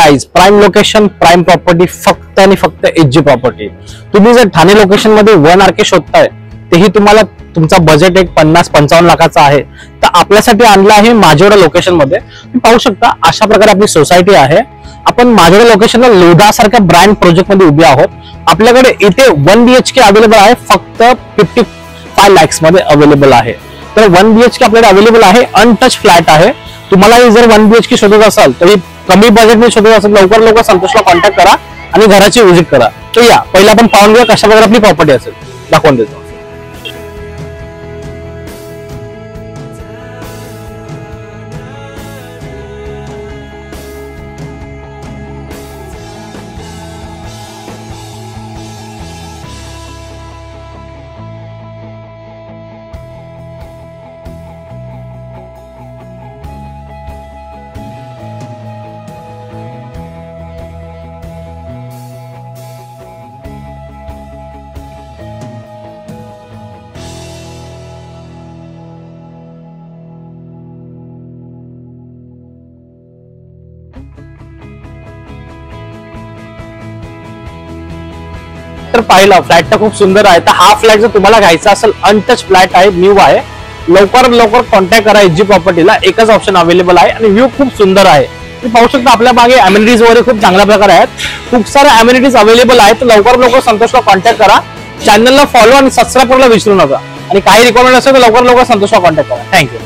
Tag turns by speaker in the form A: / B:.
A: Guys, prime location, prime property, फक्त आणि फक्त एचजी प्रॉपर्टी. तुम्ही जर ठाणे लोकेशन मध्ये 1 RK शोधताय, तेही तुम्हाला तुमचा बजेट एक 50-55 लाखाचा आहे, तर आपल्यासाठी आणलं आहे माजोडा लोकेशन मध्ये. तुम्ही पाहू शकता अशा प्रकारे आपली सोसायटी आहे. आपण माजोडा लोकेशनला लोधा सारख्या ब्रँड प्रोजेक्ट मध्ये उभे आहोत. आपल्याकडे इथे 1 BHK अवेलेबल आहे, फक्त 55 lakhs मध्ये अवेलेबल आहे. तर 1 BHK आपल्याकडे अवेलेबल आहे, अनटच फ्लॅट आहे. तुम्हाला जर 1 BHK शोधत असाल तरी कमी बजेट मध्ये शोधत असेल, लवकर संतोषला कॉन्टॅक्ट करा आणि घराची व्हिजिट करा. तर या पहिला आपण पाहून घेऊया कशा प्रकारे आपली प्रॉपर्टी असेल, दाखवून देतो. तर पाहिला फ्लॅट तर खूप सुंदर आहे. तर हा फ्लॅट जर तुम्हाला घ्यायचा असेल, अनटच फ्लॅट आहे, न्यू आहे, लवकर कॉन्टॅक्ट करा. एचजी प्रॉपर्टीला एकच ऑप्शन अवेलेबल आहे आणि व्ह्यू खूप सुंदर आहे. तुम्ही पाहू शकता आपल्या मागे अम्युनिटीज वगैरे खूप चांगल्या प्रकारे आहेत. खूप सारे अम्युनिटीज अवेलेबल आहेत. तर लवकर संतोषला कॉन्टॅक्ट करा. चॅनलला फॉलो आणि सबस्क्राईब करायला विसरू नका. आणि काही रिक्वायरमेंट असेल तर लवकर संतोषला कॉन्टॅक्ट करा. थँक्यू.